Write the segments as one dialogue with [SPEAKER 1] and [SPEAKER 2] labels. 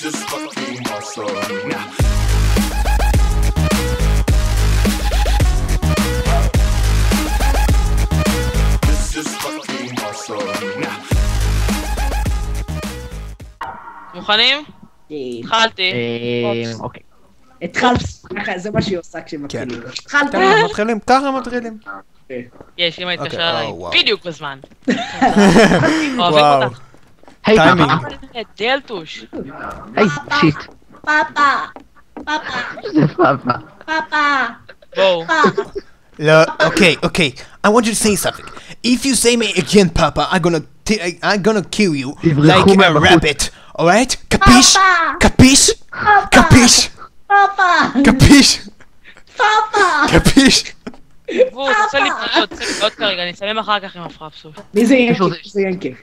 [SPEAKER 1] is fucking awesome. Now. This is fucking awesome. Now.
[SPEAKER 2] מוכנים? התחלתי.
[SPEAKER 3] אוקיי.
[SPEAKER 4] התחלת, זה מה שהיא עושה כשמתחילים. התחלת.
[SPEAKER 5] מתחילים, ככה מתחילים.
[SPEAKER 2] יש, אמא התקשרה אליי, בדיוק בזמן. אוהבים
[SPEAKER 5] וואו.
[SPEAKER 2] אותך.
[SPEAKER 3] היי
[SPEAKER 5] טיימינג.
[SPEAKER 3] פאפה.
[SPEAKER 2] דלתוש.
[SPEAKER 3] היי שיט.
[SPEAKER 4] פאפה, פאפה,
[SPEAKER 3] זה פאפה.
[SPEAKER 4] פאפה.
[SPEAKER 2] בואו.
[SPEAKER 5] לא, okay. I want you to say something. If you say me again, Papa, I'm gonna kill you like a rabbit. Alright? Capiche? Capiche? Capiche?
[SPEAKER 4] פאפה,
[SPEAKER 5] Capiche?
[SPEAKER 4] פאפה.
[SPEAKER 5] Capiche?
[SPEAKER 2] בואו, תעשה לי פחות כרגע, אני אסיים אחר כך עם הפרפסות.
[SPEAKER 4] מי זה ינקי? זה ינקי.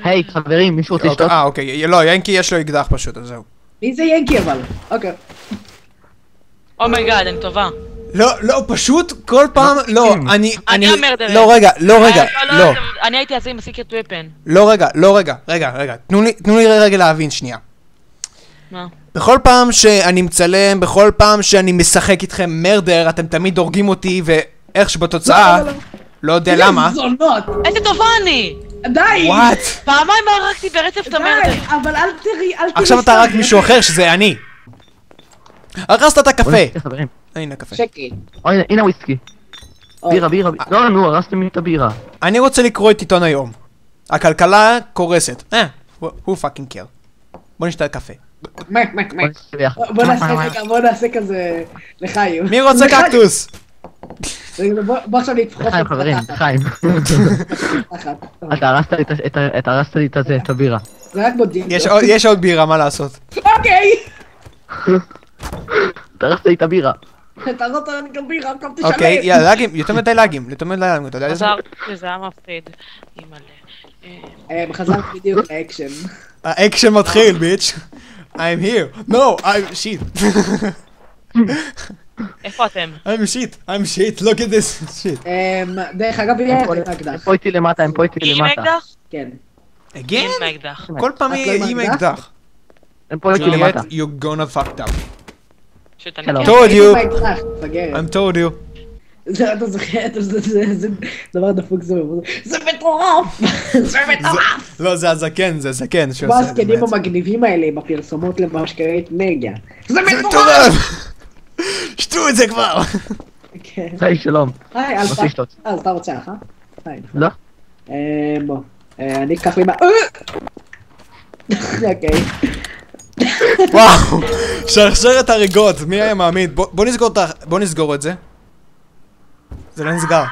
[SPEAKER 3] היי חברים, מישהו רוצה לשתות?
[SPEAKER 5] אוקיי. לא, ינקי יש לו אקדח פשוט, אז זהו.
[SPEAKER 4] מי זה ינקי אבל? אוקיי.
[SPEAKER 2] אומייגאד, אני טובה.
[SPEAKER 5] לא, פשוט כל פעם, לא, אני...
[SPEAKER 2] אני המרדרר.
[SPEAKER 5] לא, רגע, לא.
[SPEAKER 2] אני הייתי אז עם הסיקרט ופן.
[SPEAKER 5] לא, רגע. תנו לי רגע להבין שנייה.
[SPEAKER 2] מה?
[SPEAKER 5] בכל פעם שאני מצלם, בכל פעם שאני משחק איתכם מרדר, אתם תמיד הורגים אותי, ואיך שבתוצאה, לא יודע למה.
[SPEAKER 4] זונות.
[SPEAKER 2] איזה טובה אני!
[SPEAKER 4] די!
[SPEAKER 5] וואט?
[SPEAKER 2] פעמיים הרגתי ברצף את המרדר.
[SPEAKER 4] די, אבל אל תראי.
[SPEAKER 5] עכשיו אתה רק מישהו אחר שזה אני. הרסת את הקפה.
[SPEAKER 3] חברים.
[SPEAKER 5] הנה הקפה.
[SPEAKER 4] שקי.
[SPEAKER 3] אוי, הנה וויסקי. בירה. לא, נו, הרסתם לי את הבירה.
[SPEAKER 5] אני רוצה לקרוא את עיתון היום. הכלכלה קורסת. who fucking care. בוא נשתה קפה.
[SPEAKER 4] בוא נעשה כזה לחיים.
[SPEAKER 5] מי רוצה קקטוס?
[SPEAKER 4] בוא עכשיו נתפחוש.
[SPEAKER 3] לחיים חברים, לחיים. אתה הרסת לי את הבירה.
[SPEAKER 4] זה רק מודיעין.
[SPEAKER 5] יש עוד בירה, מה לעשות?
[SPEAKER 4] אוקיי!
[SPEAKER 3] אתה הרסת לי את הבירה.
[SPEAKER 4] אתה זאת גם בירה, במקום תשלם.
[SPEAKER 5] אוקיי, יאללה, לאגים, יותר מדי לאגים, אתה יודע איזה?
[SPEAKER 2] חזרתי שזה היה מפחיד. אימא'לה.
[SPEAKER 4] חזרתי בדיוק לאקשן.
[SPEAKER 5] האקשן מתחיל, ביץ'. I'm here. No, I'm shit.
[SPEAKER 2] איפה אתם?
[SPEAKER 5] I'm shit. Look at this shit.
[SPEAKER 4] דרך אגב, יהיה את האקדח.
[SPEAKER 3] הם פה איתי למטה.
[SPEAKER 2] היא עם האקדח?
[SPEAKER 4] כן.
[SPEAKER 5] Again?
[SPEAKER 2] היא עם האקדח.
[SPEAKER 5] כל פעם
[SPEAKER 4] את לא
[SPEAKER 5] היא עם
[SPEAKER 4] עם
[SPEAKER 5] אקדח.
[SPEAKER 3] הם פה איתי למטה.
[SPEAKER 5] You're gonna fucked up.
[SPEAKER 2] פשוט
[SPEAKER 3] שלום.
[SPEAKER 2] אני...
[SPEAKER 5] told you.
[SPEAKER 4] מפגרת.
[SPEAKER 5] I'm told you.
[SPEAKER 4] אתה זוכר, זה דבר דפוק זה מטורף! זה מטורף!
[SPEAKER 5] לא, זה הזקן, זה זקן שעושה
[SPEAKER 4] כמו
[SPEAKER 5] את זה.
[SPEAKER 4] הסקנים המגניבים האלה עם הפרסומות למשקרי אנרגיה. זה
[SPEAKER 5] זה
[SPEAKER 4] מטורף!
[SPEAKER 5] מטורף! שתו את זה כבר!
[SPEAKER 4] כן.
[SPEAKER 3] היי, שלום.
[SPEAKER 4] היי,
[SPEAKER 3] רוצה לשתות.
[SPEAKER 4] אז אתה רוצה, היי.
[SPEAKER 3] לא?
[SPEAKER 4] בוא. אני אקח לי מה... אוקיי.
[SPEAKER 5] וואו! שרשרת הריגות, מי היה מאמין? בוא נסגור את זה. זה לא נסגר.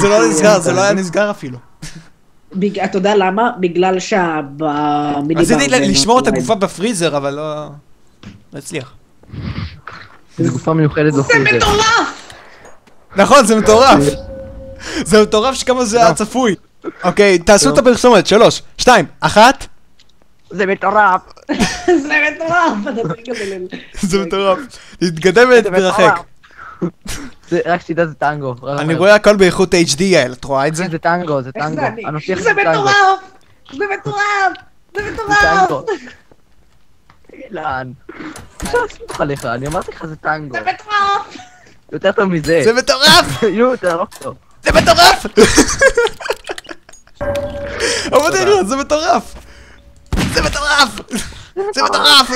[SPEAKER 5] זה לא נסגר, זה לא היה נסגר אפילו.
[SPEAKER 4] אתה יודע למה? בגלל שהמיני...
[SPEAKER 5] רציתי לשמור את הגופה בפריזר, אבל לא הצליח.
[SPEAKER 3] זו גופה מיוחדת
[SPEAKER 4] זה
[SPEAKER 3] בפריזר.
[SPEAKER 4] מטורף!
[SPEAKER 5] נכון, זה מטורף! זה מטורף שכמה זה היה צפוי. אוקיי, תעשו את הפרסומת, 3, 2, 1.
[SPEAKER 3] זה מטורף!
[SPEAKER 4] זה מטורף!
[SPEAKER 5] זה מטורף. תתקדם ותתרחק.
[SPEAKER 3] רק שתדע זה טנגו.
[SPEAKER 5] אני רואה הכל באיכות HD, יעל, את רואה את זה?
[SPEAKER 3] זה טנגו, זה
[SPEAKER 4] איך
[SPEAKER 3] טנגו.
[SPEAKER 4] זה אני?
[SPEAKER 3] הנוכיח
[SPEAKER 4] זה מטורף! זה מטורף! זה
[SPEAKER 3] זה
[SPEAKER 4] מטורף!
[SPEAKER 3] טנגו. אילן. אפשר לסמוך עליך, אני אמרתי לך זה טנגו.
[SPEAKER 4] זה מטורף!
[SPEAKER 3] יותר טוב מזה.
[SPEAKER 5] זה מטורף!
[SPEAKER 3] נו, תערוך אותו.
[SPEAKER 5] זה מטורף! אמרתי לך, זה מטורף! זה מטורף! זה מטורף!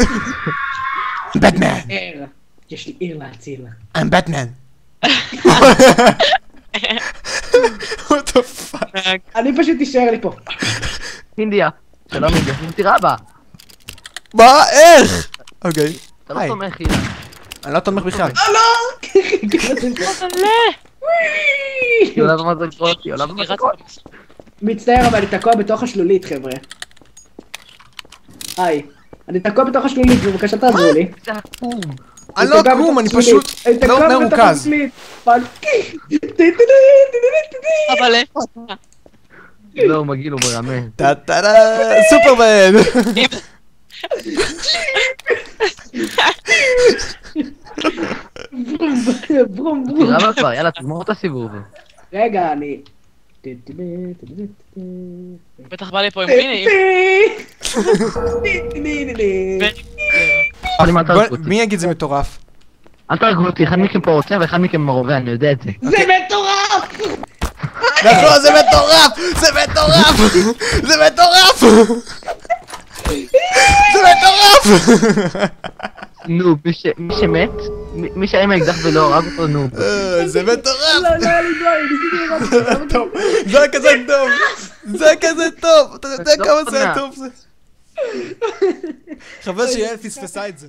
[SPEAKER 5] בטמן!
[SPEAKER 4] עיר. יש לי עיר להציל.
[SPEAKER 5] I'm Batman. What the fuck?
[SPEAKER 4] אני פשוט תישאר לי פה.
[SPEAKER 3] אינדיה. שלום אינדיה. תראה בה.
[SPEAKER 5] מה? איך? אוקיי.
[SPEAKER 3] אתה לא
[SPEAKER 5] היי.
[SPEAKER 3] תומך אילן.
[SPEAKER 5] אני לא תומך בכלל.
[SPEAKER 4] לא!
[SPEAKER 3] היא עולה במדרגות, היא עולה במדרגות.
[SPEAKER 4] מצטער אבל אני תקוע בתוך השלולית חבר'ה. היי. אני תקוע בתוך השלולית בבקשה תעזרו לי.
[SPEAKER 3] זה עקום.
[SPEAKER 5] אני לא עקום, אני פשוט לא מרוכז.
[SPEAKER 2] אבל איפה אתה?
[SPEAKER 3] לא, הוא מגעיל, הוא מרמה.
[SPEAKER 5] טה-טה-טה, סופרמן!
[SPEAKER 4] ברום ברום.
[SPEAKER 3] תראה בה כבר, יאללה, תגמור את הסיבוב.
[SPEAKER 4] רגע, אני...
[SPEAKER 2] בטח בא לי פה עם פיני.
[SPEAKER 4] טיני.
[SPEAKER 5] מי יגיד זה מטורף?
[SPEAKER 3] אל תרגו אותי, אחד מכם פה רוצח ואחד מכם מרובה, אני יודע את זה.
[SPEAKER 4] זה מטורף!
[SPEAKER 5] נכון, זה מטורף! זה מטורף! זה מטורף! זה מטורף!
[SPEAKER 3] נו, מי שמת, מי שהיה עם האקדח ולא הרג אותו, נו.
[SPEAKER 5] זה מטורף!
[SPEAKER 4] לא, לא היה לי דואי, ניסיתי לראות.
[SPEAKER 5] זה היה כזה טוב! זה היה כזה טוב! אתה יודע כמה זה היה טוב זה? חבל שיעל פספסה את זה.